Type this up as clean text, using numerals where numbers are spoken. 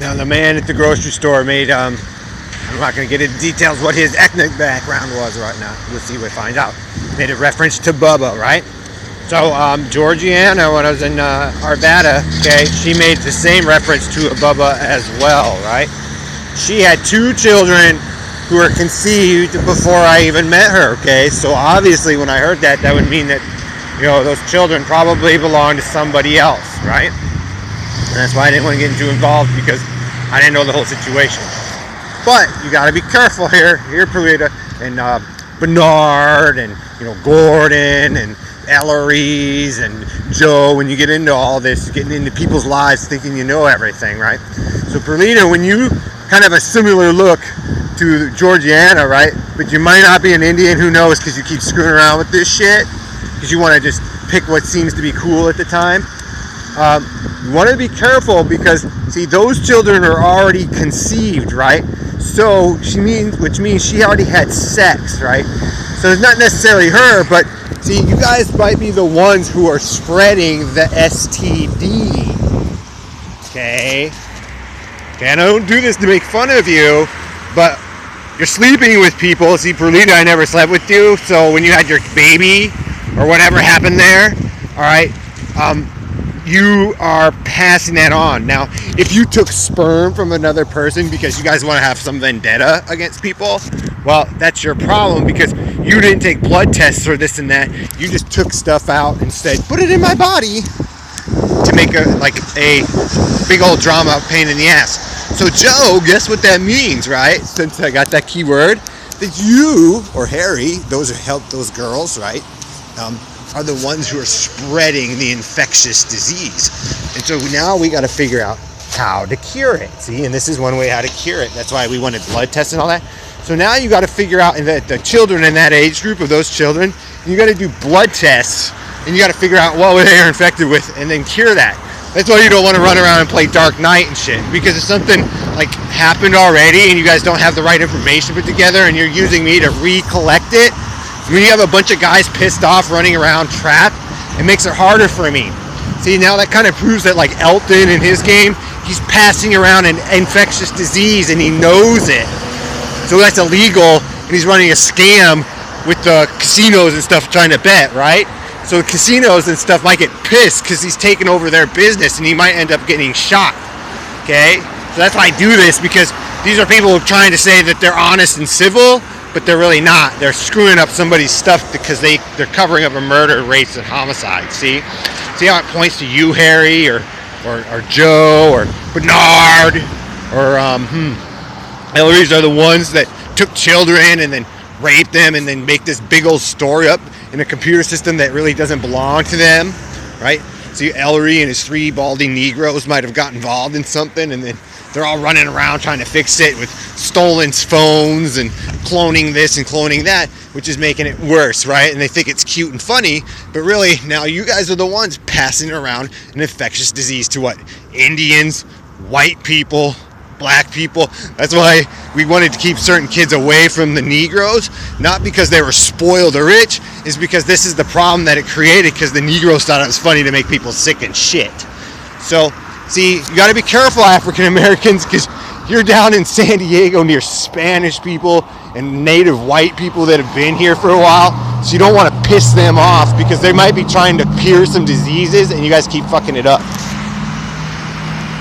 Now, the man at the grocery store made, I'm not going to get into details what his ethnic background was right now. We'll see, we'll find out. Made a reference to Bubba, right? So, Georgiana, when I was in Arvada, okay, she made the same reference to a Bubba as well, right? She had 2 children who were conceived before I even met her, okay? So, obviously, when I heard that, that would mean that, those children probably belong to somebody else, right? And that's why I didn't want to get too involved, because I didn't know the whole situation. But you got to be careful here, Perlita, and Bernard, and Gordon, and Ellery's, and Joe. When you get into all this, getting into people's lives, thinking you know everything, right? So Perlita, when you kind of have a similar look to Georgiana, right? But you might not be an Indian, who knows? Because you keep screwing around with this shit, because you want to just pick what seems to be cool at the time. You want to be careful, because see, those children are already conceived, right? So which means she already had sex, right? So it's not necessarily her, but see, you guys might be the ones who are spreading the STD. Okay, and I don't do this to make fun of you, but you're sleeping with people. See, Perlita, I never slept with you, so when you had your baby or whatever happened there, all right, you are passing that on. Now, if you took sperm from another person because you guys want to have some vendetta against people, well, that's your problem, because you didn't take blood tests or this and that. You just took stuff out and said, put it in my body, to make a big old drama pain in the ass. So Joe, guess what that means, right? Since I got that keyword, that you, or Harry, those who help those girls, right, are the ones who are spreading the infectious disease. And so now we got to figure out how to cure it. See, and this is one way how to cure it. That's why we wanted blood tests and all that. So now you got to figure out that the children in that age group, of those children, you got to do blood tests, and you got to figure out what they are infected with, and then cure that. That's why you don't want to run around and play Dark Knight and shit, because if something like happened already and you guys don't have the right information put together, and you're using me to recollect it, when you have a bunch of guys pissed off running around trapped, it makes it harder for me. See, now that kind of proves that, like Elton in his game, he's passing around an infectious disease and he knows it. So that's illegal, and he's running a scam with the casinos and stuff trying to bet, right? So casinos and stuff might get pissed because he's taking over their business, and he might end up getting shot, okay? So that's why I do this, because these are people trying to say that they're honest and civil, but they're really not. They're screwing up somebody's stuff because they're covering up a murder, rape, and homicide. See how it points to you, Harry, or Joe, or Bernard, or Ellery's are the ones that took children and then raped them and then make this big old story up in a computer system that really doesn't belong to them, right? See, Ellery and his 3 balding Negroes might have got involved in something, and then they're all running around trying to fix it with stolen phones and cloning this and cloning that, which is making it worse, right? And they think it's cute and funny, but really now you guys are the ones passing around an infectious disease to what? Indians, white people, black people. That's why we wanted to keep certain kids away from the Negroes, not because they were spoiled or rich, is because this is the problem that it created, because the Negroes thought it was funny to make people sick and shit. So see, you got to be careful, African Americans, because you're down in San Diego near Spanish people and native white people that have been here for a while, so you don't want to piss them off, because they might be trying to cure some diseases and you guys keep fucking it up.